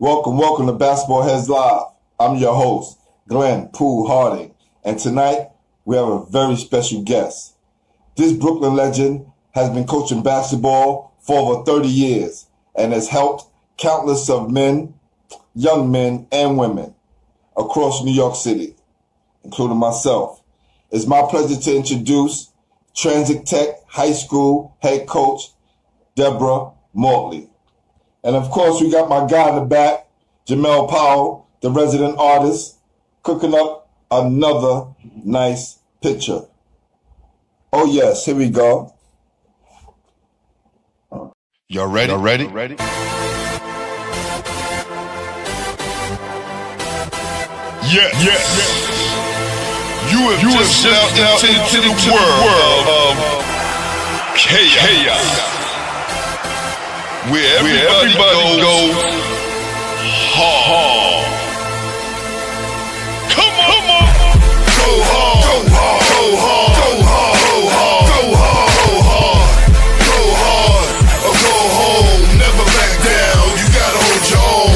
Welcome to Basketball Heads Live. I'm your host, Glenn Poole Harding, and tonight we have a very special guest. This Brooklyn legend has been coaching basketball for over 30 years and has helped countless of men, young men, and women across New York City, including myself. It's my pleasure to introduce Transit Tech High School head coach, Deborah Mortley. And of course, we got my guy in the back, Jamel Powell, the resident artist, cooking up another nice picture. Oh yes, here we go. Y'all ready? Yes. You have just stepped out into the world of chaos. Where everybody goes hard. Come on. Go hard. Go hard. Go hard. Go hard. Go hard. Go hard. Go hard. Or go home. Never back down. You gotta hold your own.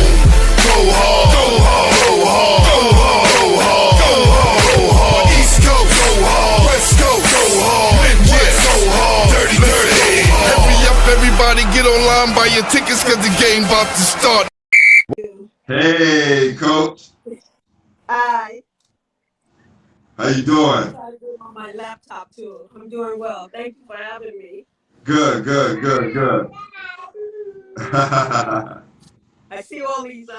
Go hard. Go hard. Go hard. Go hard. Go hard. Go hard. Go hard. East Coast. Go hard. West Coast. Go hard. Midwest. Go hard. Dirty. Hurry up, everybody, get online, buy your tickets, cause the game about to start. Hey, Coach. Hi. How you doing? I'm trying to do it on my laptop too. I'm doing well. Thank you for having me. Good. I see all these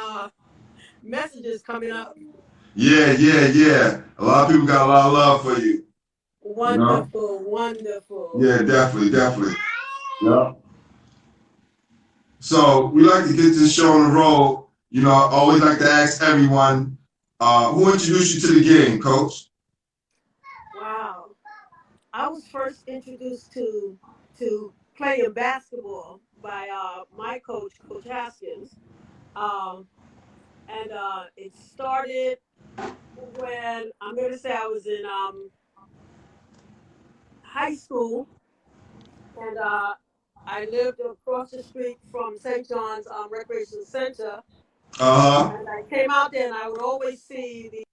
messages coming up. Yeah. A lot of people got a lot of love for you. Wonderful, wonderful. Yeah, definitely. Yeah. So we like to get this show on the road. I always like to ask everyone, who introduced you to the game, Coach? Wow. I was first introduced to playing basketball by my coach, Coach Haskins. And it started when I'm going to say I was in high school, and I lived across the street from St. John's Recreation Center. And I came out there, and I would always see the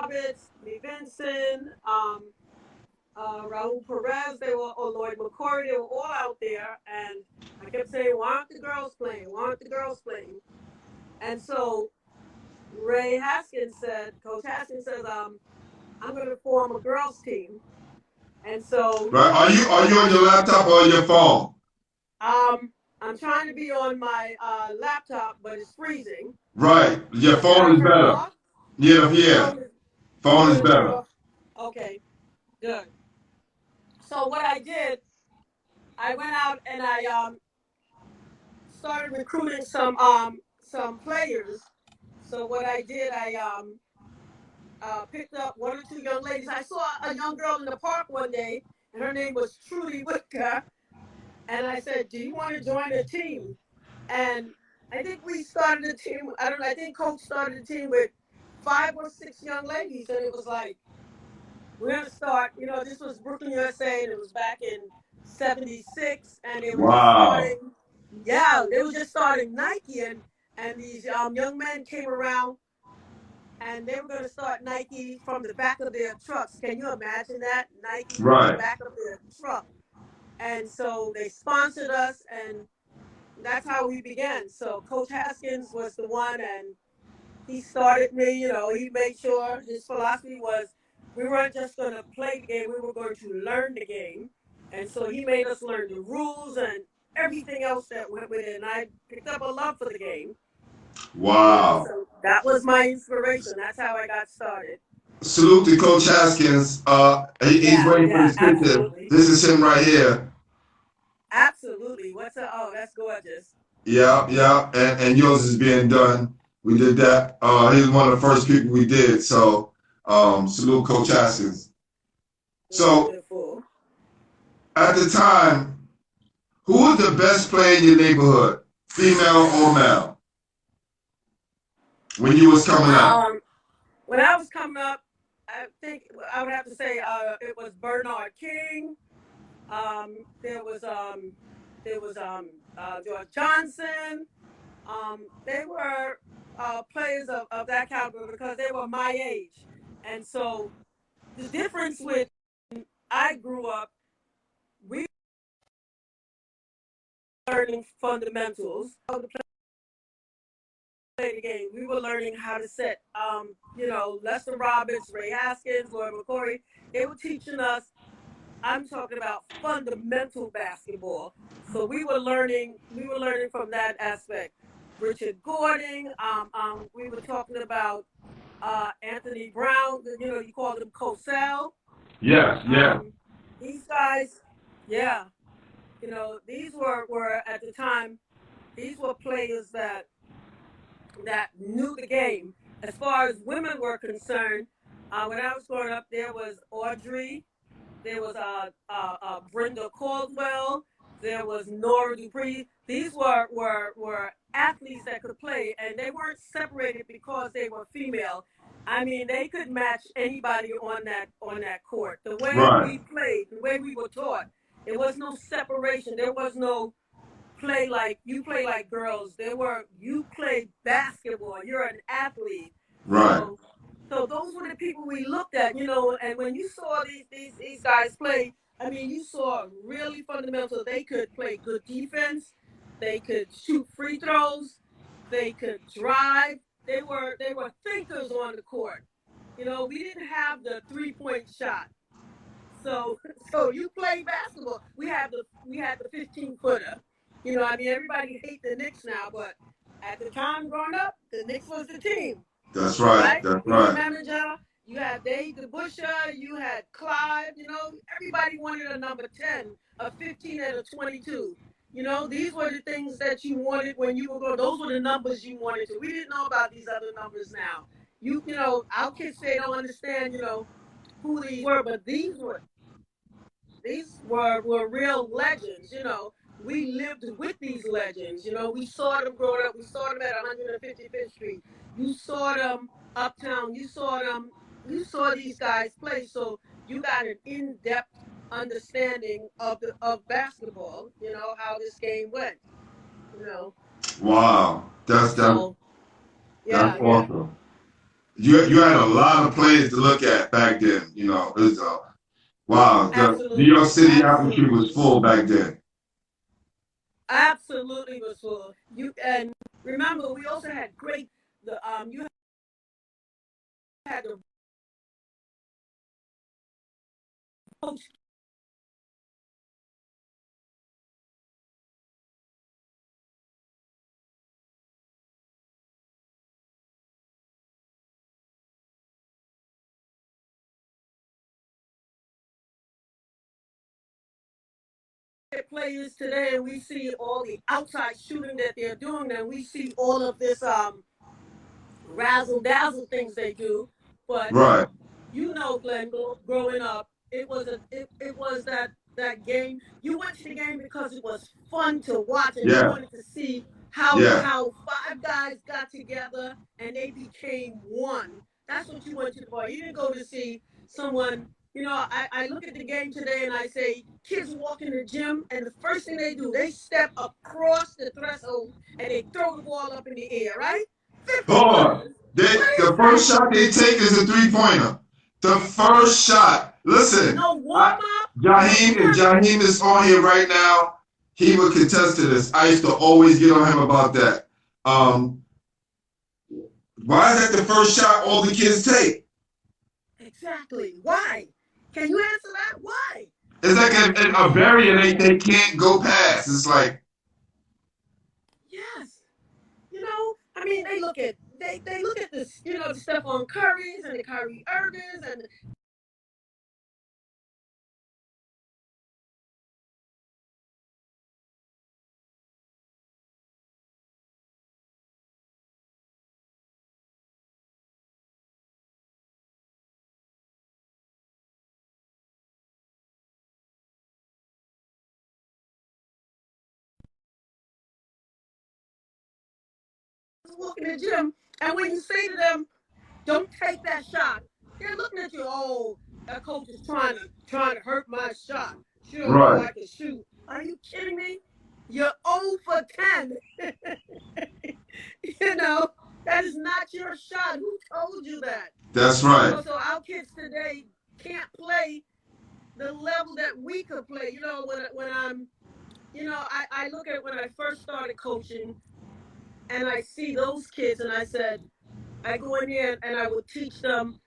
Roberts, Lee Vincent, Raul Perez, or Lloyd McCory, they were all out there, and I kept saying, why aren't the girls playing? And so Coach Haskins says, I'm going to form a girls team. And so, right, are you on your laptop or your phone? I'm trying to be on my laptop, but it's freezing. Right, your phone is better. Yeah. Phone is better. Okay, good. So what I did, I went out and I started recruiting some players. So what I did, I picked up one or two young ladies. I saw a young girl in the park one day, and her name was Trudy Whitaker. And I said, do you want to join a team? And I think we started a team. I think Coach started a team with 5 or 6 young ladies. And it was like, we're going to start, this was Brooklyn, USA, and it was back in 76. And it was starting, they were just starting Nike. And these young men came around, and they were going to start Nike from the back of their trucks. Can you imagine that? Nike from the back of their truck. And so they sponsored us, and that's how we began. So Coach Haskins was the one, and he started me. He made sure his philosophy was we weren't just going to play the game, we were going to learn the game. And so he made us learn the rules and everything else that went with it. And I picked up a love for the game. Wow. So that was my inspiration. That's how I got started. Salute to Coach Haskins. He's waiting for his picture. This is him right here. Absolutely. Oh, that's gorgeous. Yeah. And yours is being done. We did that. He was one of the first people we did. So salute Coach Haskins. So wonderful. At the time, who was the best player in your neighborhood, female or male, when you was coming up? When I was coming up, I think I would have to say it was Bernard King, There was George Johnson. They were players of that caliber because they were my age. And so the difference with I grew up, we were learning fundamentals of the play the game. We were learning how to set, Lester Roberts, Ray Haskins, Lloyd McCoy. They were teaching us. I'm talking about fundamental basketball. So we were learning from that aspect. Richard Gordon. We were talking about Anthony Brown. You called him Cosell. Yes, yeah. These guys, yeah. These were at the time. These were players that knew the game. As far as women were concerned, when I was growing up, there was Audrey. There was Brenda Caldwell. There was Nora Dupree. These were athletes that could play, and they weren't separated because they were female. I mean, they could match anybody on that court. The way we played, the way we were taught, there was no separation. There was no play like girls. You play basketball. You're an athlete. Right. So those were the people we looked at, and when you saw these guys play, I mean, you saw really fundamental. They could play good defense. They could shoot free throws. They could drive. They were thinkers on the court. We didn't have the 3-point shot. So you play basketball. We had the 15-footer. I mean, everybody hates the Knicks now, but at the time growing up, the Knicks was the team. That's right. That's right. Manager, you had Dave DeBusschere, you had Clive. Everybody wanted a number 10, a 15, and a 22. These were the things that you wanted when you were going. Those were the numbers you wanted to. We didn't know about these other numbers now. Our kids say don't understand, who these were, but these were real legends. We lived with these legends. We saw them growing up. We saw them at 155th Street. You saw them uptown. You saw these guys play. So you got an in-depth understanding of basketball. How this game went. Wow, that's awesome. You had a lot of players to look at back then. It was wow. The New York City atmosphere was full back then. Absolutely was full. And remember, we also had you had the coach players today, and we see all the outside shooting that they're doing, and we see all of this razzle dazzle things they do. But right. Glenn, growing up, it was that game. You went to the game because it was fun to watch, and you wanted to see how 5 guys got together and they became one. That's what you went to the bar. You didn't go to see someone. I look at the game today and I say, kids walk in the gym and the first thing they do, they step across the threshold and they throw the ball up in the air, right? The first shot they take is a 3-pointer. The first shot. Listen, no warm-up. Jaheim is on here right now. He would contest to this. I used to always get on him about that. Why is that the first shot all the kids take? Exactly. Why? Can you answer that? Why? It's like a barrier they can't go past. It's like. Yes. I mean, they look at this, the stuff on Curry's and the Kyrie Irvings and walk in the gym, and when you say to them, don't take that shot, they're looking at you, oh, that coach is trying to hurt my shot. sure right. I can shoot. Are you kidding me? You're 0 for 10. You know, that is not your shot. Who told you that? That's right. You know, so our kids today can't play the level that we could play. You know, when I'm, you know, I look at when I first started coaching and I see those kids and I said, I go in here and I would teach them.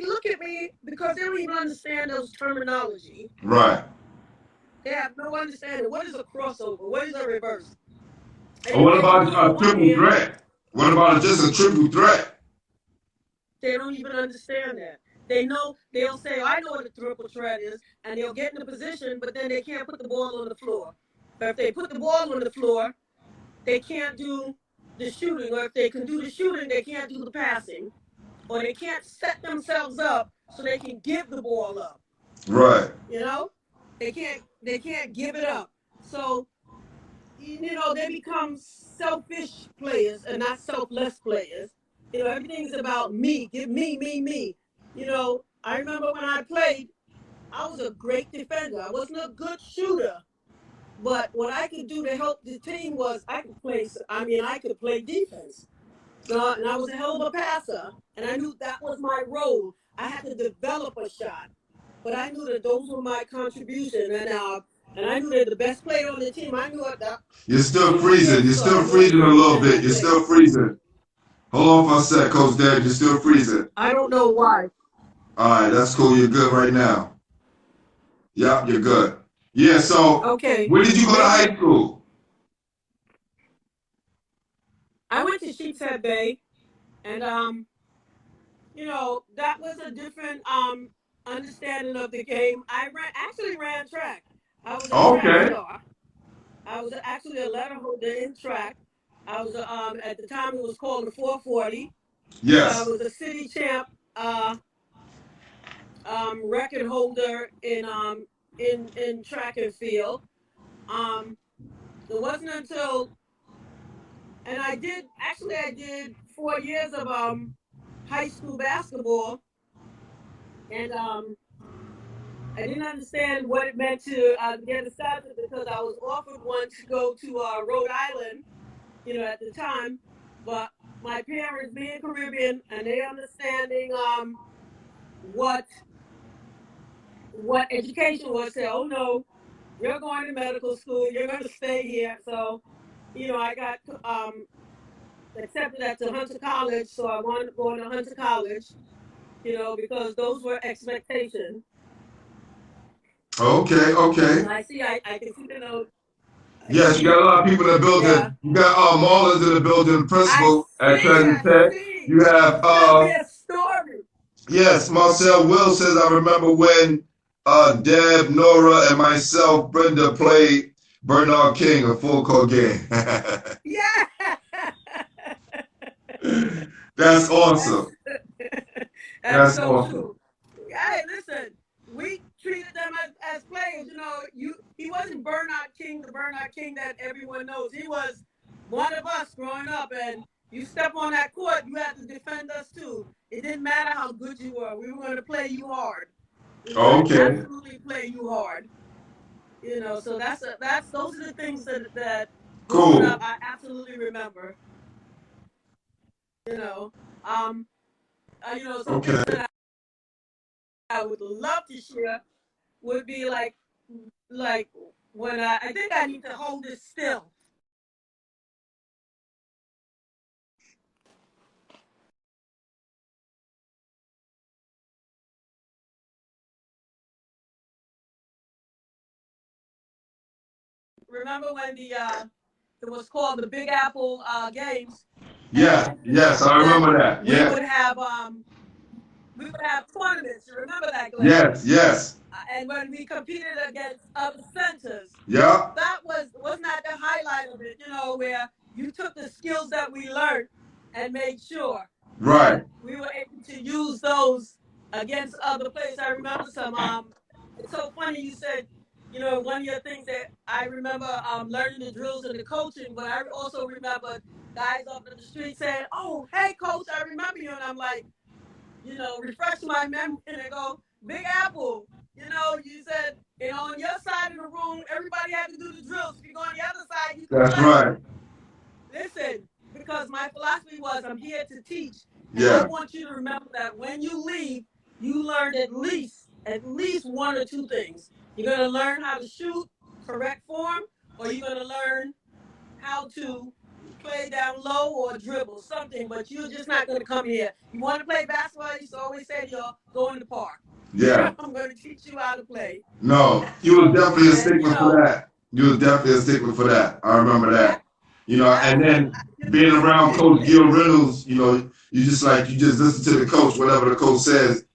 Look at me because they don't even understand those terminology. Right. They have no understanding. What is a crossover? What is a reverse? Or what about a triple threat? What about just a triple threat? They don't even understand that. They know, they'll say, I know what a triple threat is, and they'll get in a position, but then they can't put the ball on the floor. But if they put the ball on the floor, they can't do the shooting. Or if they can do the shooting, they can't do the passing. Or they can't set themselves up so they can give the ball up. Right. You know? They can't give it up. So, you know, they become selfish players and not selfless players. You know, everything's about me. Give me, me, me. You know, I remember when I played, I was a great defender. I wasn't a good shooter. But what I could do to help the team was I could play defense. And I was a hell of a passer. And I knew that was my role. I had to develop a shot. But I knew that those were my contribution. And I knew that the best player on the team, I knew that. You're still freezing. You're still freezing a little bit. You're still freezing. Hold on for a sec, Coach Dad. You're still freezing. I don't know why. All right, that's cool. You're good right now. Yep, you're good. Yeah, so okay. Where did you go to high school? I went to Sheepshead Bay, and you know, that was a different understanding of the game. I actually ran track. I was a track star. I was actually a letter holder in track. I was at the time it was called the 440. Yes. I was a city champ record holder in track and field. It wasn't until, and I did 4 years of high school basketball, and I didn't understand what it meant to get a scholarship because I was offered one to go to Rhode Island, you know, at the time. But my parents, being Caribbean, and they understanding what education was, said, "Oh no, you're going to medical school. You're going to stay here." So, you know, I got accepted at the Hunter College. So I wanted to go to Hunter College, you know, because those were expectations. Okay. And I can see the note. Yes, you got a lot of people in the building. Yeah. You got Marlins in the building, principal at Trinity Tech. You have story. Yes, Marcel Will says, I remember when Deb, Nora, and myself, Brenda, played Bernard King, a full court game. Yeah. That's awesome. That's so awesome. True. Hey, listen, we treated them as players. You know, he wasn't Bernard King, the Bernard King that everyone knows. He was one of us growing up, and you step on that court, you had to defend us too. It didn't matter how good you were. We were going to play you hard. We were going to absolutely play you hard. You know, so those are the things that growing up I absolutely remember. You know, something that I would love to share would be like when I think I need to hold this still. Remember when it was called the Big Apple Games? Yeah, yes, I remember that. We would have tournaments. You remember that, Glenn? Yes. And when we competed against other centers, yeah, that wasn't that the highlight of it, you know, where you took the skills that we learned and made sure right we were able to use those against other players. I remember some. It's so funny you said, one of your things that I remember learning the drills and the coaching, but I also remember guys up in the street saying, "Oh, hey, coach, I remember you," and I'm like, refresh my memory, and they go, "Big Apple." You said, on your side of the room, everybody had to do the drills. If you go on the other side, you can That's play. right. Listen, because my philosophy was I'm here to teach. And I Yeah. want you to remember that when you leave, you learned at least one or two things. You're going to learn how to shoot, correct form, or you're going to learn how to play down low or dribble, something, but you're just not going to come here. You want to play basketball, I used to always say to y'all, go in the park. Yeah. I'm going to teach you how to play. No, you was definitely a And, stickler for that. You was definitely a stickler for that. I remember that. And absolutely. then being around Coach Gil Reynolds, you just listen to the coach, whatever the coach says,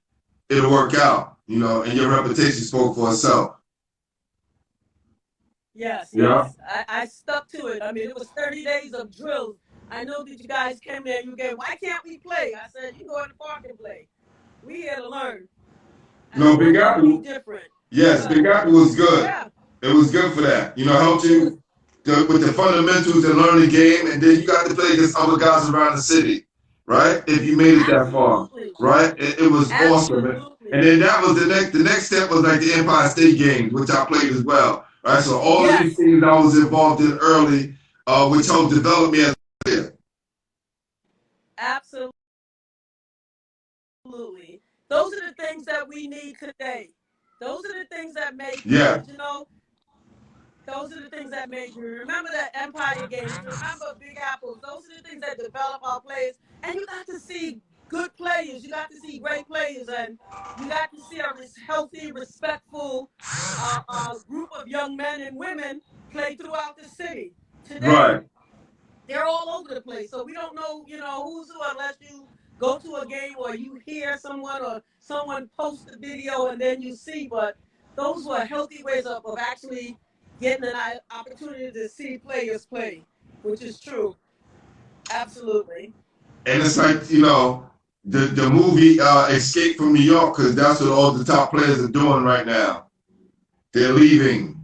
it'll work out, and your reputation spoke for itself. Yes, Yeah. yes. I stuck to it. I mean, it was 30 days of drills. I know that you guys came there and you gave, why can't we play? I said, you go in the park and play. We here to learn. And I No, Big want you to be Apple. different. Yes, Because, Big Apple was good. yeah, It was good for that. Helped it was you with the fundamentals and learn the game, and then you got to play against other guys around the city, right? If you made it that far, absolutely, right? It was awesome. And absolutely. then that was the next step was like the Empire State Games, which I played as well, right? So all of these Yes, things I was involved in early, which helped develop me as a player. absolutely. Those are the things that we need today. Those are the things that make Yeah, players, those are the things that made you remember the Empire Games, remember Big Apples. Those are the things that develop our players. And you got to see good players. You got to see great players. And you got to see a healthy, respectful group of young men and women play throughout the city. Today, right. they're all over the place. So we don't know, who's who unless you go to a game or you hear someone or someone post a video and then you see. But those were healthy ways of actually getting an opportunity to see players play, which is true. Absolutely. And it's like, the movie Escape from New York, because that's what all the top players are doing right now. They're leaving,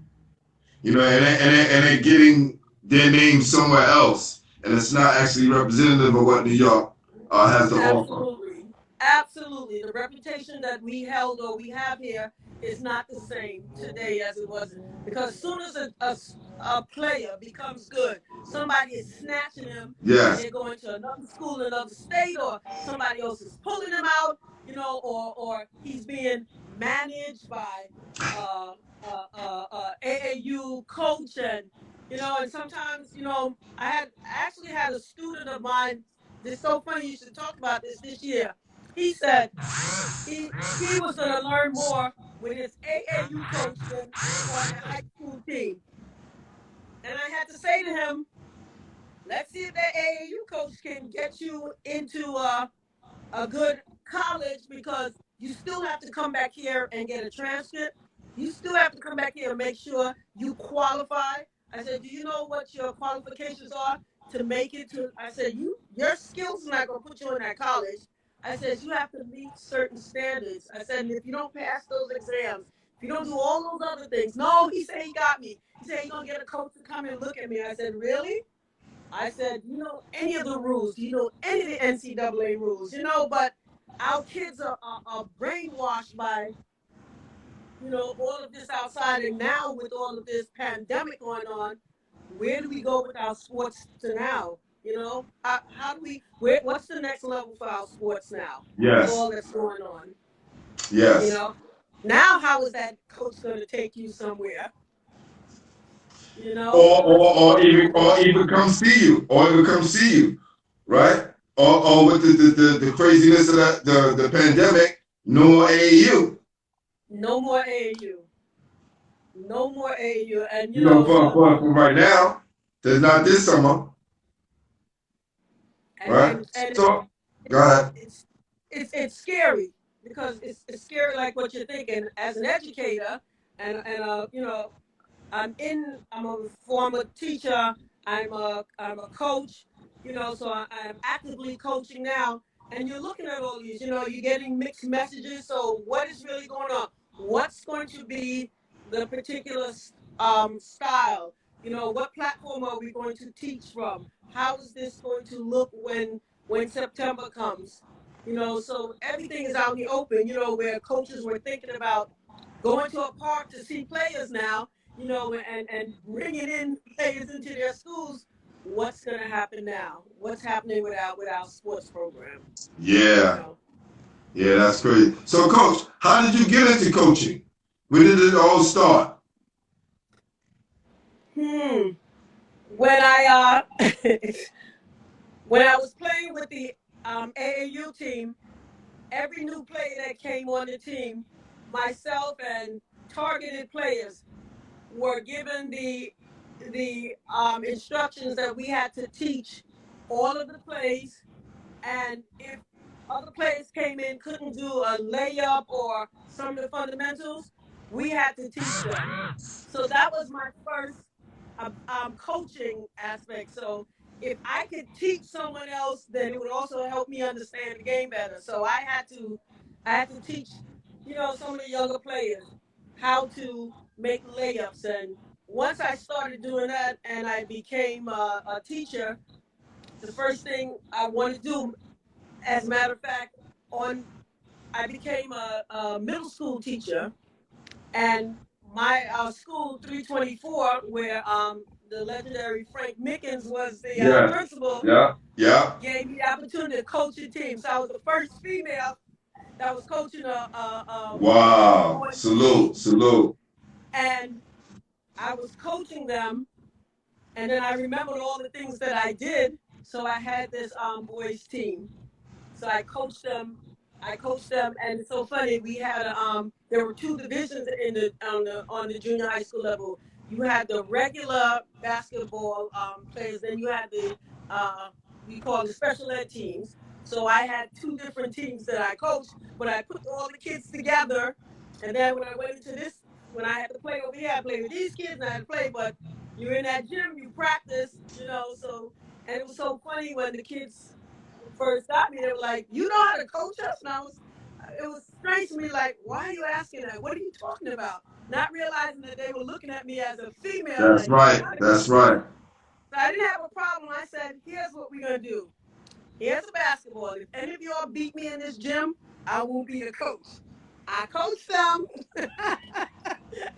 and they're getting their name somewhere else. And it's not actually representative of what New York has to offer. Absolutely. Absolutely. The reputation that we held or we have here is not the same today as it was. Because as soon as a player becomes good, somebody is snatching him and Yes, they're going to another school in another state, or somebody else is pulling him out, or he's being managed by AAU coach. And sometimes, I actually had a student of mine. It's so funny you should talk about this year. He said he was going to learn more with his AAU coach than on the high school team. And I had to say to him, let's see if that AAU coach can get you into a good college, because you still have to come back here and get a transcript. You still have to come back here and make sure you qualify. I said, do you know what your qualifications are to make it to? I said, your skills are not going to put you in that college. I said, you have to meet certain standards. I said, and if you don't pass those exams, if you don't do all those other things, no, he said he got me. He said he's going to get a coach to come and look at me. I said, really? I said, you know any of the rules? Do you know any of the NCAA rules? But our kids are brainwashed by, all of this outside. And now with all of this pandemic going on, where do we go with our sports to now? How do what's the next level for our sports now with yes, all that's going on? You yes. know, now how is that coach going to take you somewhere? What's Or even come see you, right? Or with the craziness of the pandemic, no more AAU. no more AAU. No more AAU. And For right now, there's not this summer, and right? and and So go ahead. it's scary, because it's scary, like what you're thinking as an educator. And I'm a former teacher. I'm a coach. So I'm actively coaching now. and you're looking at all these, you're getting mixed messages. So what is really going on? What's going to be the particular style? What platform are we going to teach from? How is this going to look when September comes? So everything is out in the open, where coaches were thinking about going to a park to see players now, and bringing in players into their schools. What's going to happen now? What's happening with our sports program? Yeah. Yeah, that's crazy. So, Coach, how did you get into coaching? Where did it all start? When I when I was playing with the AAU team, every new player that came on the team, myself and targeted players were given the instructions that we had to teach all of the plays, and if other players came in, couldn't do a layup or some of the fundamentals, we had to teach them. So that was my first coaching aspect. So if I could teach someone else, then it would also help me understand the game better. So I had to teach, some of the younger players how to make layups. And once I started doing that and I became a teacher, the first thing I wanted to do, as a matter of fact, I became a middle school teacher, and my school 324, where the legendary Frank Mickens was the principal, gave me the opportunity to coach a team. So I was the first female that was coaching a Wow. boys Salute, team, salute. and I was coaching them, and then I remembered all the things that I did. So I had this boys team. So I coached them. And it's so funny. We had there were two divisions on the junior high school level. You had the regular basketball players, then you had the we call the special ed teams. So I had two different teams that I coached, but I put all the kids together. And then when I went into this, when I had to play over here, I played with these kids and I had to play. But you're in that gym, you practice, So, and it was so funny when the kids first got me, they were like, "You know how to coach us?" And it was strange to me, like, "Why are you asking that? What are you talking about?" Not realizing that they were looking at me as a female, That's like, "You know right. how to That's coach us?" right. So I didn't have a problem. I said, "Here's what we're gonna do. Here's a basketball. If any of y'all beat me in this gym, I won't be the coach. I coach them."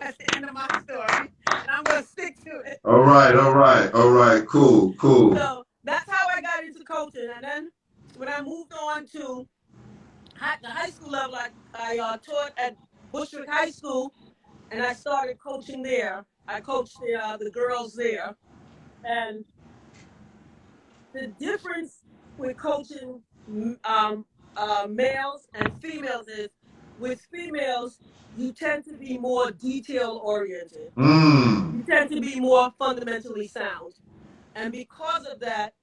That's the end of my story, and I'm gonna stick to it. All right, all right, all right. Cool, cool. So that's how I got into coaching, and then when I moved on to the high school level, I taught at Bushwick High School, and I started coaching there. I coached the girls there, and the difference with coaching males and females is, with females, you tend to be more detail oriented. You tend to be more fundamentally sound, and because of that,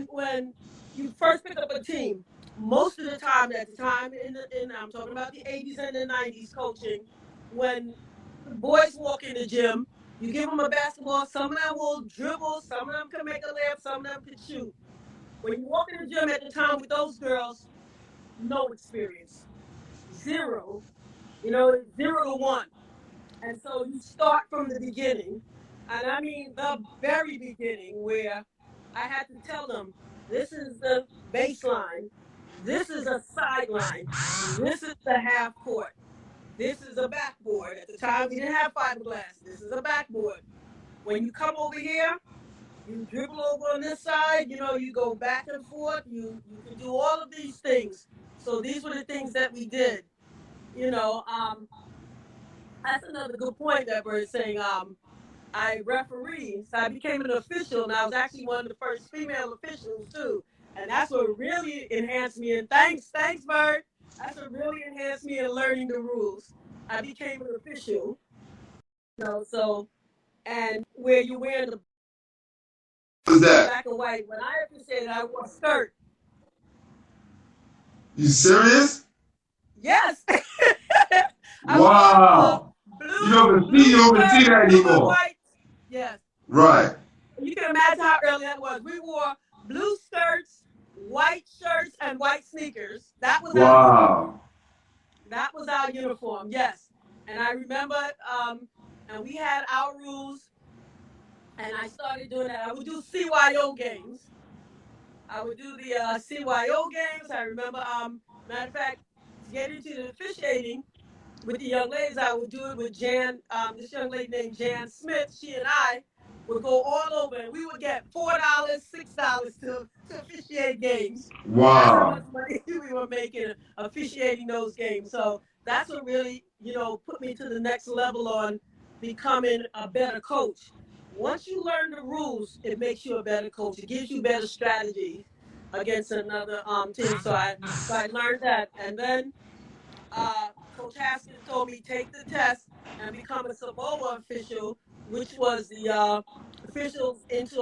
when you first pick up a team, most of the time, at the time in I'm talking about the 80s and the 90s coaching, when the boys walk in the gym, you give them a basketball, some of them will dribble, some of them can make a layup, some of them can shoot. When you walk in the gym at the time with those girls, no experience. Zero. 0 to 1. And so you start from the beginning, and I mean the very beginning, where I had to tell them, this is the baseline, this is a sideline, this is the half court, this is a backboard. At the time, we didn't have fiberglass. This is a backboard. When you come over here, you dribble over on this side, you go back and forth, you can do all of these things. So these were the things that we did. That's another good point that we're saying. I referee, so I became an official, and I was actually one of the first female officials too. And that's what really enhanced me. And thanks, Vern. That's what really enhanced me in learning the rules. I became an official, so, and where you're wearing the black and white. When I officiated, I wore a skirt. You serious? Yes. Wow. You don't even see that blue and anymore. white. Yes. Right. You can imagine how early that was. We wore blue skirts white shirts and white sneakers. That was our uniform. Wow. That was our uniform, yes. And I remember, and we had our rules, and I started doing that. I would do CYO games. I would do the CYO games. I remember, matter of fact, to get into the officiating with the young ladies, I would do it with Jan, this young lady named Jan Smith. She and I would go all over, and we would get $4, $6 to officiate games. That's how much Wow. money we were making officiating those games. So that's what really, put me to the next level on becoming a better coach. Once you learn the rules, it makes you a better coach. It gives you better strategy against another team. So I learned that, and then Coach Haskins told me take the test and become a Samoa official, which was the officials into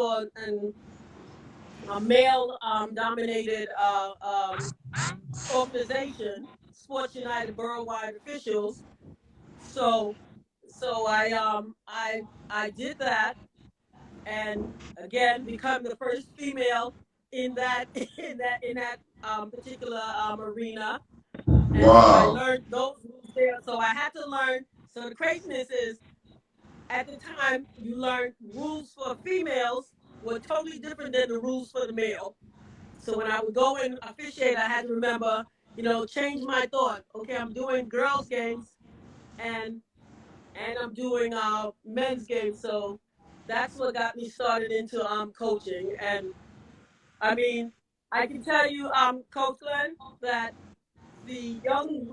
a male dominated organization, Sports United Worldwide Officials. So I did that, and again become the first female in that particular arena. And so I Wow. learned those rules there. So I had to learn. So the craziness is, at the time, you learned rules for females were totally different than the rules for the male. So when I would go and officiate, I had to remember, change my thought. Okay, I'm doing girls' games, and I'm doing men's games. So that's what got me started into coaching. And I mean, I can tell you, Coach Glenn, that the young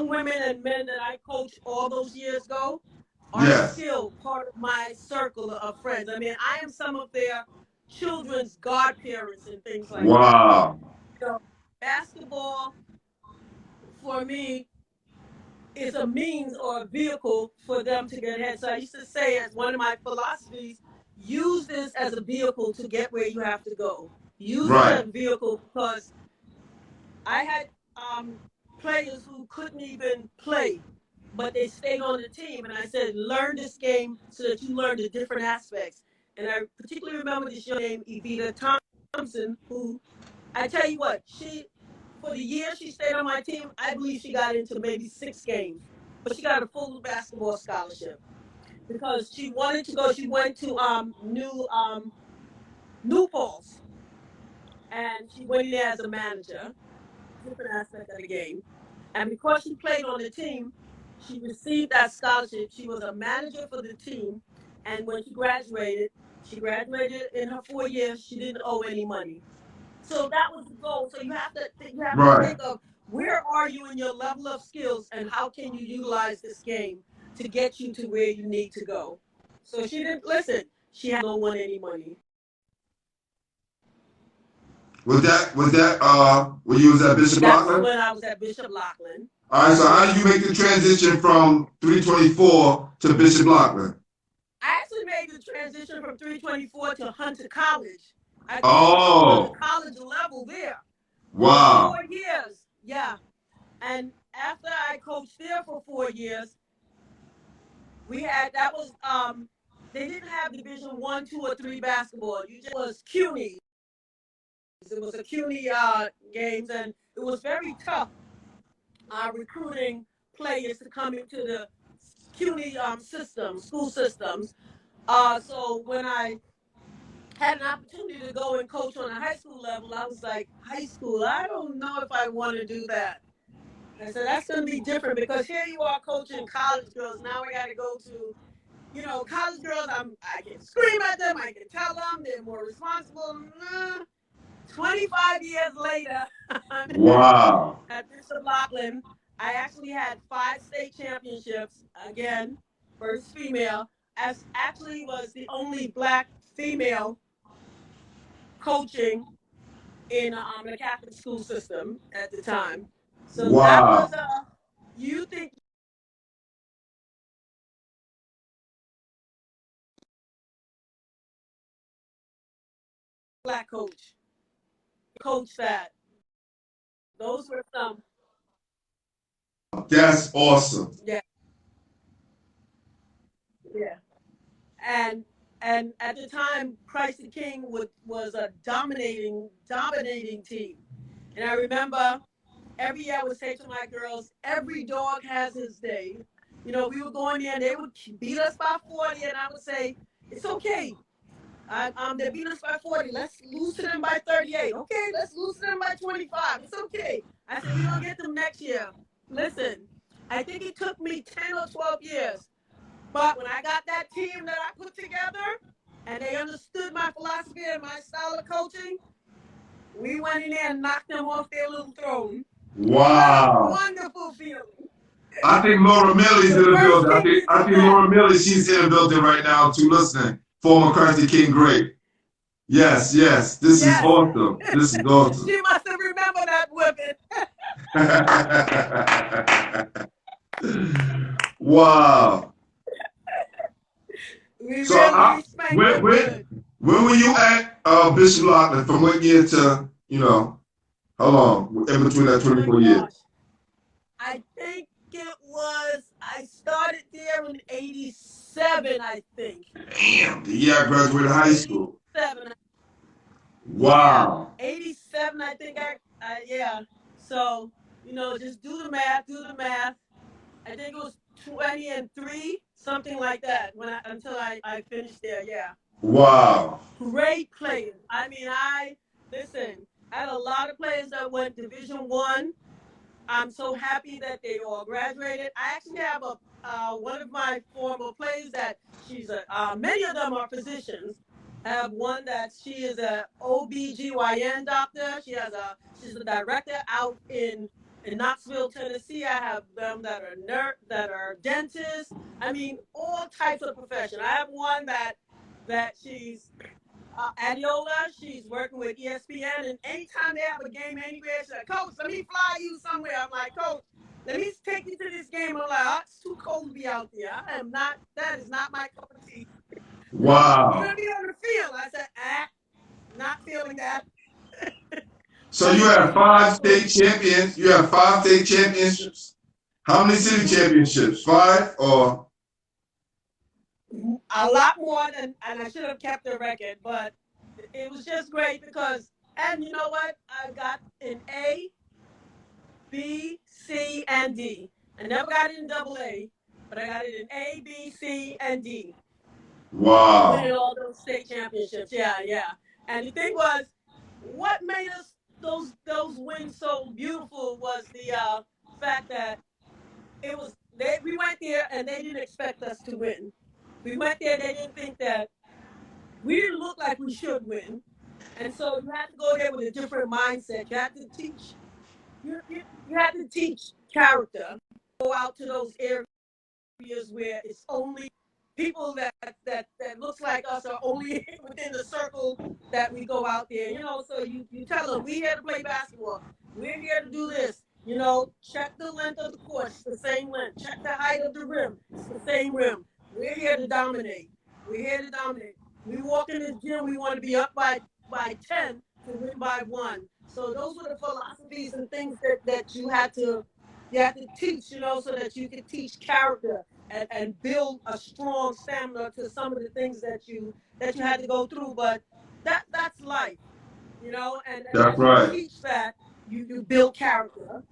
women and men that I coached all those years ago are Yes. still part of my circle of friends. I mean, I am some of their children's godparents and things like that. Wow. Basketball for me is a means or a vehicle for them to get ahead. So I used to say, as one of my philosophies, use this as a vehicle to get where you have to go. Use it as Right. a vehicle, because I had players who couldn't even play, but they stayed on the team. And I said, learn this game so that you learn the different aspects. And I particularly remember this young named Evita Thompson, who, I tell you what, for the year she stayed on my team, I believe she got into maybe 6 games, but she got a full basketball scholarship because she wanted to go. She went to New Paltz, and she went in there as a manager, different aspect of the game. And because she played on the team, she received that scholarship. She was a manager for the team. And when she graduated in her 4 years, she didn't owe any money. So that was the goal. So you have to Right. think of, where are you in your level of skills, and how can you utilize this game to get you to where you need to go. So she didn't listen. She had no one any money. When you was at Bishop That was Loughlin? when I was at Bishop Loughlin. All right, so how did you make the transition from 324 to Bishop Loughlin? I actually made the transition from 324 to Hunter College. I did the Oh, college level there for wow. 4 years. Yeah. And after I coached there for 4 years, that was they didn't have division 1, 2, or 3 basketball. You just was CUNY. It was a CUNY games, and it was very tough recruiting players to come into the CUNY school systems. So when I had an opportunity to go and coach on a high school level, I was like, high school, I don't know if I want to do that. I said, that's going to be different, because here you are coaching college girls. Now I got to go to, college girls. I can scream at them. I can tell them they're more responsible. 25 years later, Wow. at Bishop Loughlin, I actually had 5 state championships. Again, first female. As actually was the only Black female coaching in the Catholic school system at the time. So that was Wow. you think Black coach that. Those were some. That's awesome. Yeah, yeah. And And at the time, Christ the King was a dominating team. And I remember every year I would say to my girls, every dog has his day. You know, we would go in there and they would beat us by 40, and I would say, it's okay. They beat us by 40. Let's lose to them by 38. Okay, let's lose to them by 25. It's okay. I said, we're going to get them next year. Listen, I think it took me 10 or 12 years. But when I got that team that I put together and they understood my philosophy and my style of coaching, we went in there and knocked them off their little throne. Wow. What a wonderful feeling. I think Laura Millie's in the first building. team I to think do Laura that. Millie, she's in the building right now too, listening. Former Christ the King great. Yes, yes. This is Yes. awesome. This is awesome. She must have remembered that whipping. Wow. We So really spanked them good. when were you at Bishop Loughlin? From what year to, how long in between that 24 years? Gosh. I think it was, I started there in 87, I think. Damn, the year I graduated high school. 87. Wow. Yeah, 87, I think yeah. So, just do the math. I think it was 23, something like that, until I finished there, yeah. Wow. Great players. I mean, listen, I had a lot of players that went Division I. I'm so happy that they all graduated. I actually have one of my former players that many of them are physicians. I have one that she is a OBGYN doctor. She's a director out in Knoxville, Tennessee. I have them that are dentists. I mean, all types of profession. I have one that she's Adiola. She's working with ESPN, and anytime they have a game anywhere, she's like, Coach, let me fly you somewhere. I'm like, Coach, let me take you to this game. I'm like, it's too cold to be out there. That is not my cup of tea. Wow. You're going to be on the field. I said, not feeling that. So you have 5 state champions. You have 5 state championships. How many city championships? 5 or? A lot more and I should have kept the record, but it was just great because, and you know what? I got an A, B, C, and D. I never got it in AA, but I got it in A, B, C, and D. Wow. Winning all those state championships. Yeah. And the thing was, what made us those wins so beautiful was the fact that we went there and they didn't expect us to win. We went there, they didn't think that we didn't look like we should win. And so you had to go there with a different mindset. You had to teach character. Go out to those areas where it's only people that looks like us are only within the circle that we go out there. So you tell them, we're here to play basketball. We're here to do this. Check the length of the court. It's the same length. Check the height of the rim. It's the same rim. We're here to dominate. We walk in the gym, we want to be up by 10 to win by 1. So those were the philosophies and things that you had to teach, so that you could teach character and build a strong stamina to some of the things that you had to go through. But that's life, and That's as right. you teach that, you build character,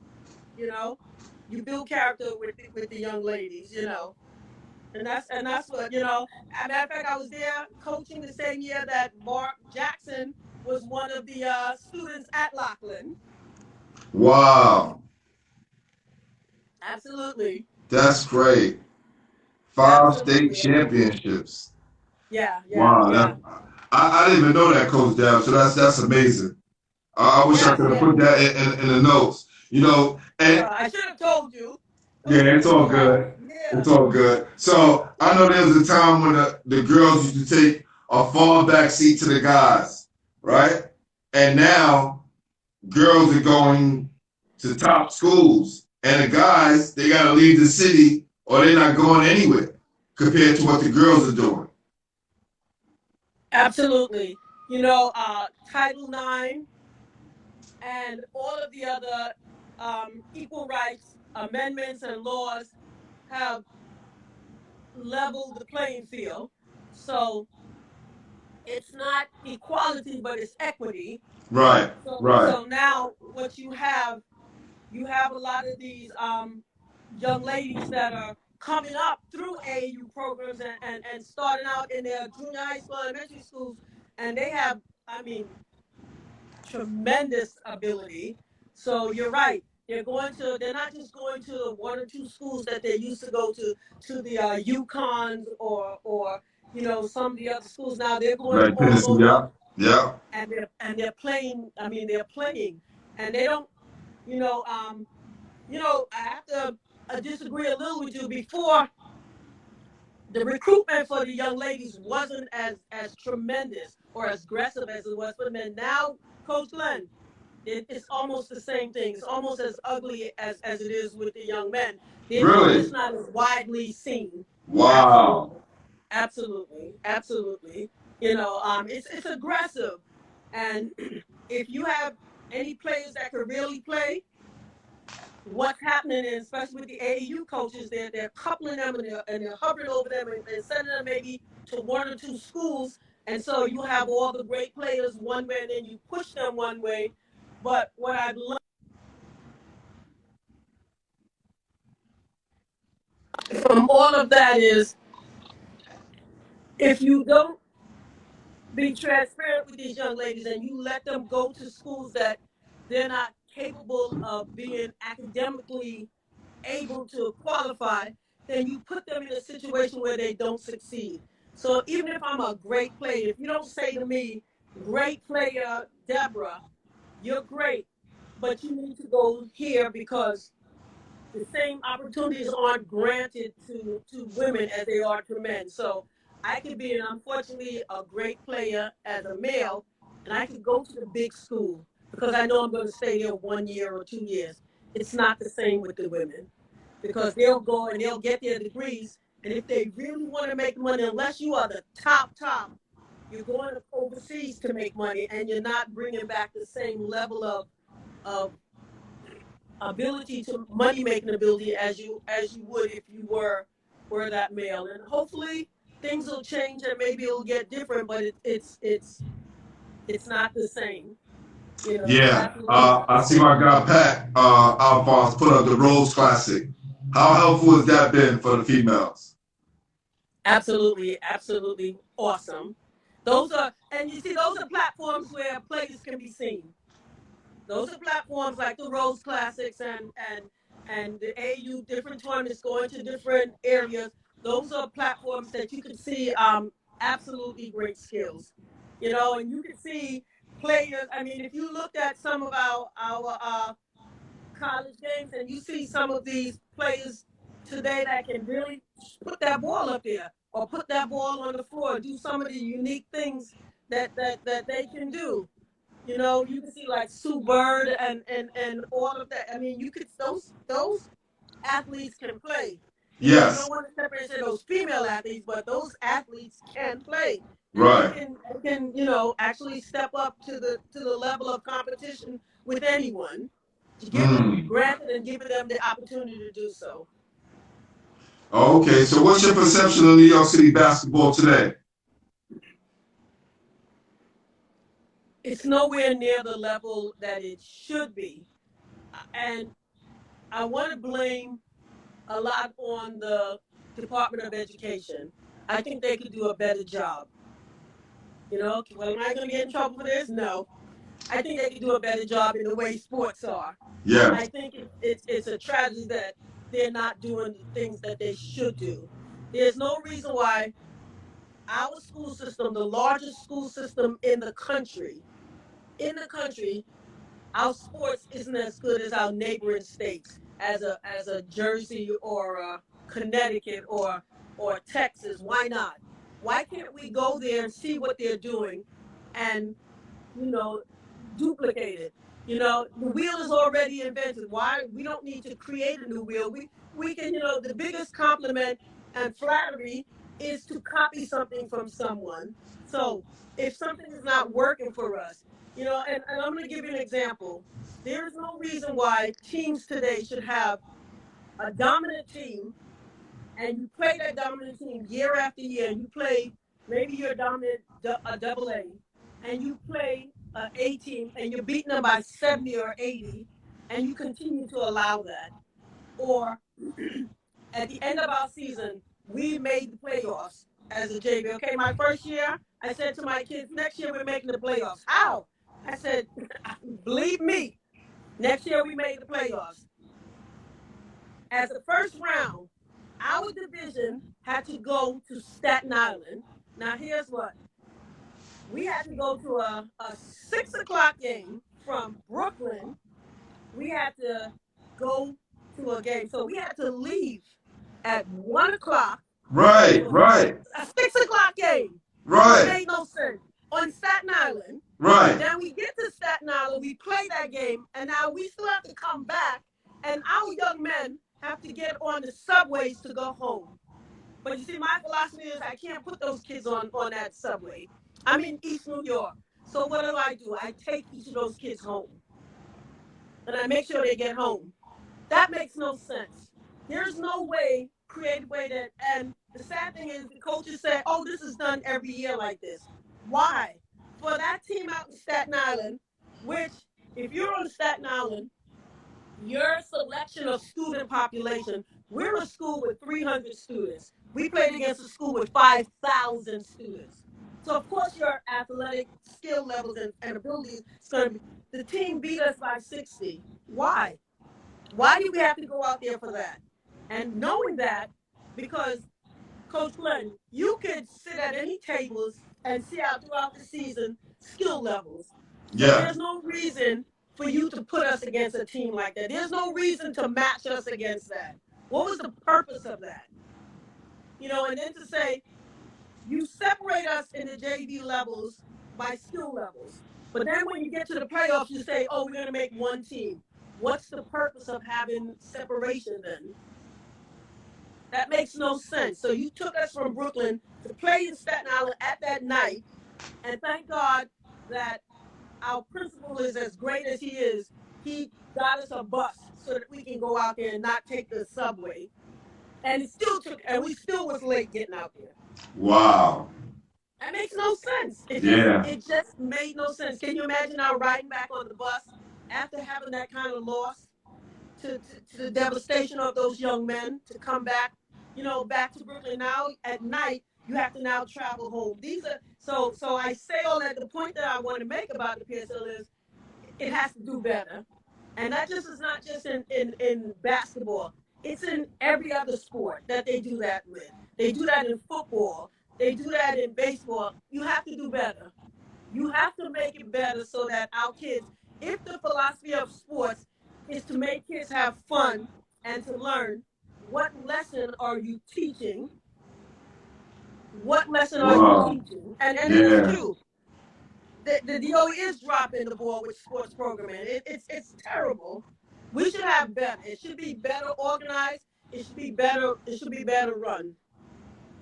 you build character with the young ladies, And that's what, as a matter of fact, I was there coaching the same year that Mark Jackson was one of the students at Loughlin. Wow. Absolutely. That's great. 5 state championships. Yeah. Wow. I didn't even know that, Coach Dab. So that's amazing. I wish I could have put that in the notes. And I should have told you. Yeah, it's all good. Yeah. It's all good. So I know there was a time when the girls used to take a fallback seat to the guys, right? And now girls are going to top schools, and the guys, they got to leave the city or they're not going anywhere compared to what the girls are doing. Absolutely. Title IX and all of the other equal rights amendments and laws have leveled the playing field. So it's not equality, but it's equity. Right. Right. So now what you have a lot of these young ladies that are coming up through AAU programs and starting out in their junior high school, elementary schools, and they have, I mean, tremendous ability. So you're right. They're not just going to the one or two schools that they used to go to the UConns or some of the other schools. Now they're going Right. all Tennessee. over, Yeah. Yeah. and they're playing. I mean, they're playing, and they don't. You know, um, I have to disagree a little with you. Before, the recruitment for the young ladies wasn't as tremendous or as aggressive as it was for the men. Now, Coach Glenn, it's almost the same thing. It's almost as ugly as it is with the young men. They're Really? just not as widely seen. Wow. Absolutely, absolutely, absolutely. It's aggressive, and if you have any players that could really play, what's happening is, especially with the AAU coaches, they're coupling them and they're hovering over them and sending them maybe to one or two schools, and so you have all the great players one way, and then you push them one way. But what I've learned from all of that is, if you don't be transparent with these young ladies and you let them go to schools that they're not capable of being academically able to qualify, then you put them in a situation where they don't succeed. So even if I'm a great player, if you don't say to me, great player, Deborah, you're great, but you need to go here because the same opportunities aren't granted to women as they are to men. So I could be, unfortunately, a great player as a male, and I could go to the big school because I know I'm going to stay there 1 year or 2 years. It's not the same with the women, because they'll go and they'll get their degrees. And if they really want to make money, unless you are the top, you're going overseas to make money, and you're not bringing back the same level of ability to money making ability as you would if you were that male. And hopefully things will change and maybe it'll get different, but it's not the same. It's Yeah. absolutely not the I see same. my guy Pat Alphonse put up the Rose Classic. How helpful has that been for the females? Absolutely, absolutely awesome. And you see, those are platforms where players can be seen. Those are platforms like the Rose Classics and the AU different tournaments going to different areas. Those are platforms that you can see absolutely great skills. And you can see players. I mean, if you looked at some of our college games and you see some of these players today that can really put that ball up there or put that ball on the floor, do some of the unique things that they can do. You can see like Sue Bird and all of that. I mean, you could those athletes can play. You don't Yes. want to separate and say those female athletes, but those athletes can play, and they Right. can actually step up to the level of competition with anyone, given Mm. granted and given them the opportunity to do so. Okay. So, what's your perception of New York City basketball today? It's nowhere near the level that it should be, and I want to blame a lot on the Department of Education. I think they could do a better job. Well, am I going to get in trouble for this? No. I think they could do a better job in the way sports are. I Yes. think it's a tragedy that they're not doing the things that they should do. There's no reason why our school system, the largest school system in the country, our sports isn't as good as our neighboring states, as a Jersey or a Connecticut or Texas. Why not? Why can't we go there and see what they're doing and you know duplicate it? The wheel is already invented. Why we don't need to create a new wheel? We can. The biggest compliment and flattery is to copy something from someone. So if something is not working for us, and I'm going to give you an example. There is no reason why teams today should have a dominant team, and you play that dominant team year after year, and you play maybe you're dominant a double A, and you play a A team and you're beating them by 70 or 80, and you continue to allow that. Or at the end of our season, we made the playoffs as a JV. Okay, my first year, I said to my kids, next year we're making the playoffs. How? I said, believe me, next year we made the playoffs. As the first round, our division had to go to Staten Island. Now here's what. We had to go to a 6 o'clock game from Brooklyn. We had to go to a game. So we had to leave at 1 o'clock. Right. A 6 o'clock game. Right. It made no sense. On Staten Island. Right. Then we get to Staten Island, we play that game, and now we still have to come back, and our young men have to get on the subways to go home. But you see, my philosophy is I can't put those kids on that subway. I'm in East New York. So what do? I take each of those kids home. And I make sure they get home. That makes no sense. There's no way, creative way that, and the sad thing is the coaches say, oh, this is done every year like this. Why? For that team out in Staten Island, which if you're on Staten Island, your selection of student population, we're a school with 300 students. We played against a school with 5,000 students. So of course your athletic skill levels and abilities is going to be, the team beat us by 60. Why? Why do we have to go out there for that? And knowing that, because Coach Glenn, you could sit at any tables and see out throughout the season skill levels. Yeah. There's no reason for you to put us against a team like that. There's no reason to match us against that. What was the purpose of that? You know, and then to say, you separate us in the JV levels by skill levels. But then when you get to the playoffs, you say, oh, we're going to make one team. What's the purpose of having separation then? That makes no sense. So you took us from Brooklyn to play in Staten Island at that night. And thank God that our principal is as great as he is. He got us a bus so that we can go out there and not take the subway. And it still took, and we still was late getting out there. Wow. That makes no sense. It just made no sense. Can you imagine our riding back on the bus after having that kind of loss to the devastation of those young men to come back, you know, back to Brooklyn. Now at night, you have to now travel home. These are, so I say all that, the point that I want to make about the PSL is it has to do better. And that just is not just in basketball. It's in every other sport that they do that with. They do that in football. They do that in baseball. You have to do better. You have to make it better so that our kids, if the philosophy of sports is to make kids have fun and to learn, what lesson are you teaching? What lesson are you teaching? And it is true. The DOE is dropping the ball with sports programming. It's terrible. We should have better. It should be better organized. It should be better run.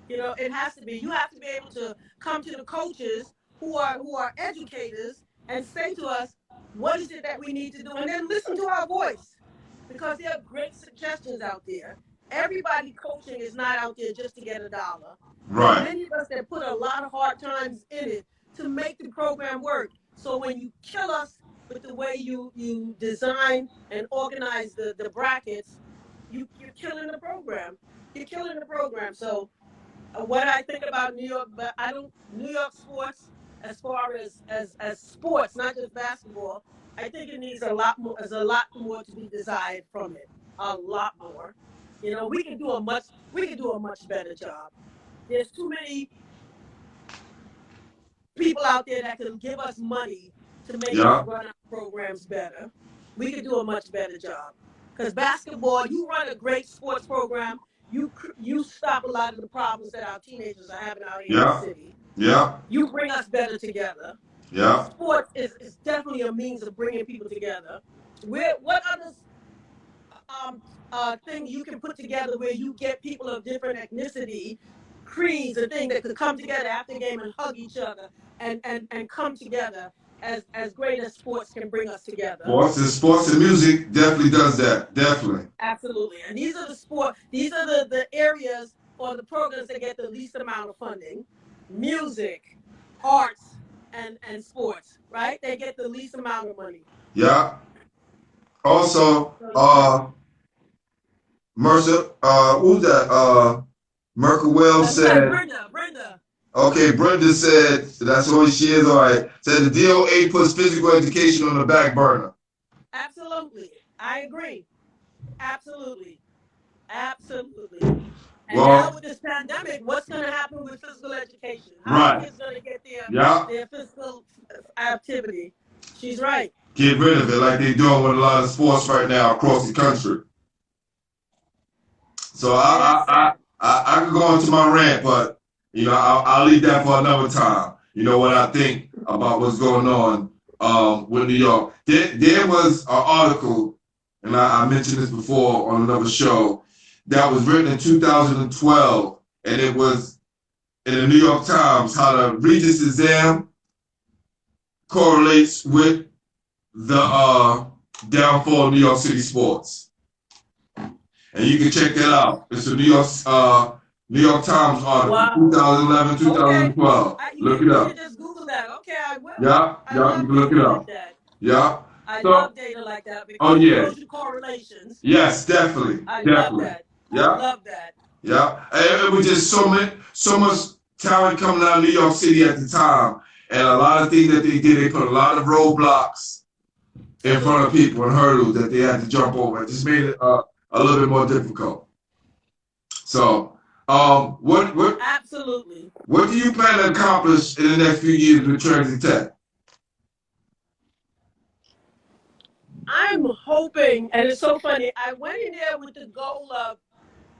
You know, it has to be. You have to be able to come to the coaches who are educators and say to us, what is it that we need to do? And then listen to our voice, because there are great suggestions out there. Everybody coaching is not out there just to get $1. Right. Many of us that put a lot of hard times in it to make the program work. So when you kill us with the way you design and organize the brackets, you're killing the program. You're killing the program. So what I think about New York, but New York sports, as far as sports, not just basketball, I think it needs a lot more. There's a lot more to be desired from it. A lot more. You know, we can do a much better job. There's too many people out there that can give us money to make us run our programs better. We could do a much better job. Because basketball, you run a great sports program, you stop a lot of the problems that our teenagers are having out here in the city. Yeah. You bring us better together. Yeah. Sports is definitely a means of bringing people together. What other thing you can put together where you get people of different ethnicity, creeds, and things that could come together after the game and hug each other and come together as great as sports can bring us together. Sports and music definitely does that. Definitely. Absolutely. And these are the areas or the programs that get the least amount of funding. music, arts, and sports, right? They get the least amount of money. Yeah. Also, Mercer, who's that? Merkel Wells said, Brenda. okay, Brenda said, that's who she is, all right. Said the DOA puts physical education on the back burner. Absolutely. I agree. Absolutely. Absolutely. And Well, now with this pandemic, what's going to happen with physical education? How are right. kids going to get Yeah. their physical activity? She's right. Get rid of it like they're doing with a lot of sports right now across the country. So I could go into my rant, but I'll leave that for another time. You know what I think about what's going on with New York. There was an article, and I mentioned this before on another show, that was written in 2012, and it was in the New York Times how the Regents exam correlates with the downfall of New York City sports. And you can check that out. It's a New York Times article, wow. 2011, 2012. Okay. Look it You up. should just Google that. Okay, I will. Yeah, you can look it up. Like that. Yeah. I love data like that because it shows you correlations. Yes, definitely. I definitely. love that. Yeah. I love that. Yeah. And it was just so much talent coming out of New York City at the time. And a lot of things that they did, they put a lot of roadblocks in front of people and hurdles that they had to jump over. It just made it a little bit more difficult. So, what absolutely. What do you plan to accomplish in the next few years with Trinity Tech? I'm hoping, and it's so funny, I went in there with the goal of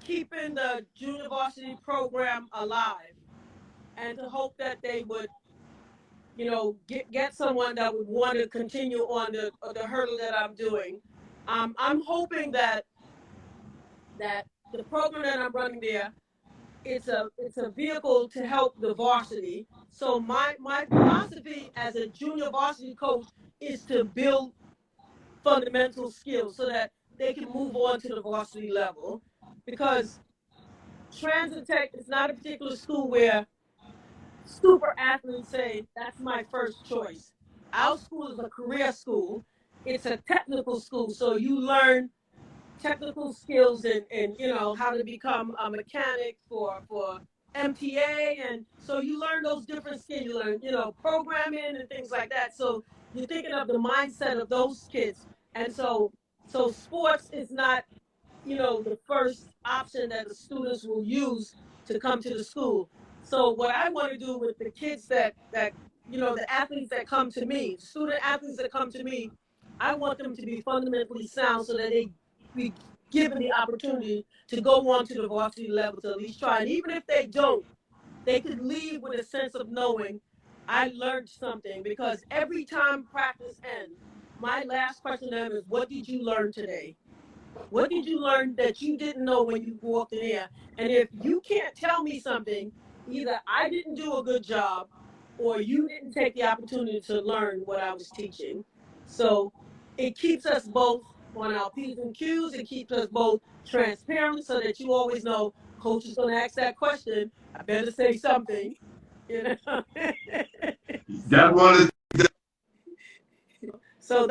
keeping the junior varsity program alive and to hope that they would, get someone that would want to continue on the hurdle that I'm doing. I'm hoping that the program that I'm running there, it's a vehicle to help the varsity. So my philosophy as a junior varsity coach is to build fundamental skills so that they can move on to the varsity level, because Transit Tech is not a particular school where super athletes say that's my first choice. Our school is a career school. It's a technical school, so you learn technical skills and how to become a mechanic for MTA, and so you learn those different skills. You learn programming and things like that. So you're thinking of the mindset of those kids, and so sports is not the first option that the students will use to come to the school. So what I want to do with the kids that the athletes that come to me, student athletes that come to me, I want them to be fundamentally sound so that they be given the opportunity to go on to the varsity level to at least try. And even if they don't, they could leave with a sense of knowing I learned something, because every time practice ends, my last question to them is, what did you learn today? What did you learn that you didn't know when you walked in here? And if you can't tell me something, either I didn't do a good job or you didn't take the opportunity to learn what I was teaching. So it keeps us both on our P's and Q's. It keeps us both transparent so that you always know coach is going to ask that question. I better say something. That one is. So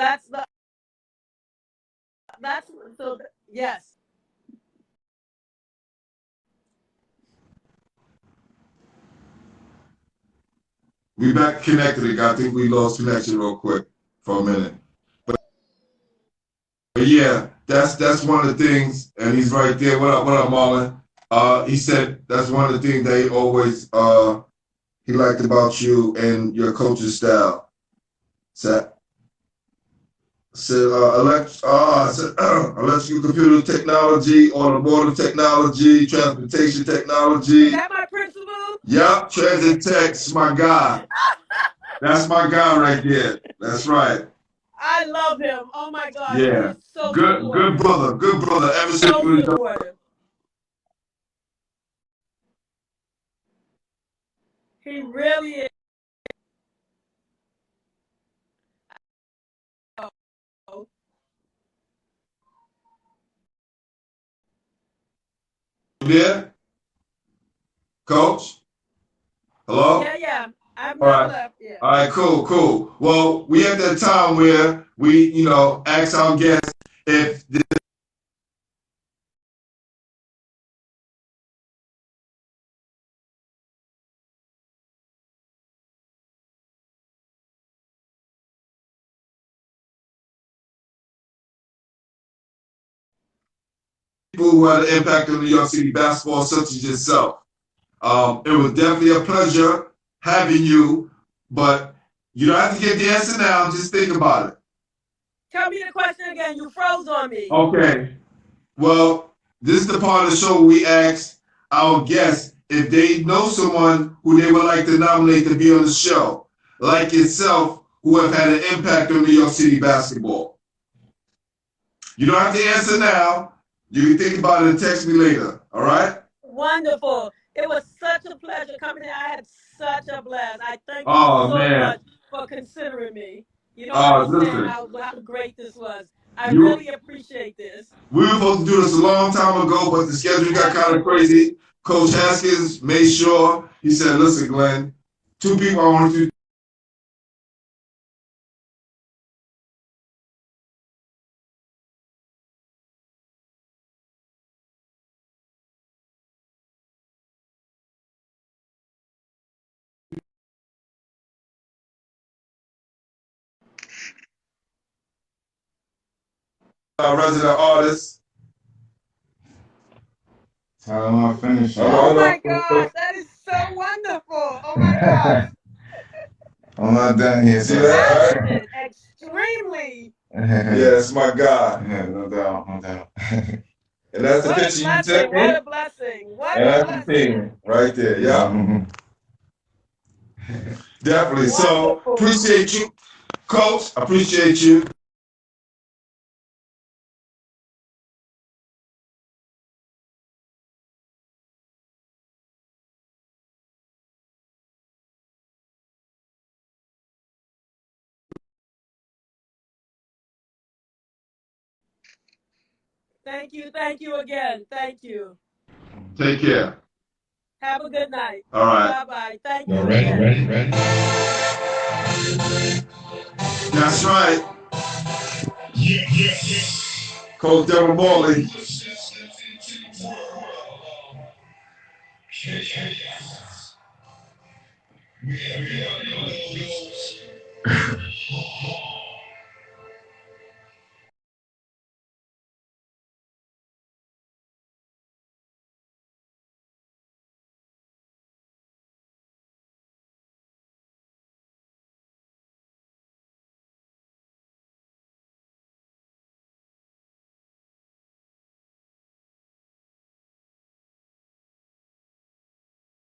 yes. We back connected again. I think we lost connection real quick for a minute. But yeah, that's one of the things, and he's right there. What up, Marlon? He said that's one of the things they always he liked about you and your coaching style. Electrical computer technology, automotive technology, transportation technology. Is that my principal? Yep, Transit Tech's my guy. That's my guy right there. That's right. I love him. Oh my God. Yeah. He's so good supportive. Good brother. Ever since so supportive. He really is. You there? Coach? Hello? Yeah. I've All not right. left yet. All right, cool. Well, we at that time where we, ask our guests if the people who had an impact on New York City basketball, such as yourself. It was definitely a pleasure having you, but you don't have to get the answer now. Just think about it. Tell me the question again. You froze on me. Okay. Well, this is the part of the show where we ask our guests if they know someone who they would like to nominate to be on the show, like yourself, who have had an impact on New York City basketball. You don't have to answer now. You can think about it and text me later. All right? Wonderful. It was such a pleasure coming here. I had such a blast. I thank you Oh so man. much for considering me. You don't Oh, understand listen. how great this was. I You really appreciate this. We were supposed to do this a long time ago, but the schedule got kind of crazy. Coach Haskins made sure, he said, listen, Glenn, two people I want you resident artists. How am I finishing? Oh my gosh, that is so wonderful. Oh my gosh. I'm not done here. See that? Passionate, extremely. Yeah, that's my guy. Yeah, no doubt. And that's the What a picture you blessing. took What me. a blessing. What And a that's the blessing. thing right there. Yeah, definitely. So Wonderful. appreciate you, Coach. Appreciate you. Thank you again. Thank you. Take care. Have a good night. All right. Bye-bye. Thank you Y'all again. ready? That's right. Coach Deborah Mortley.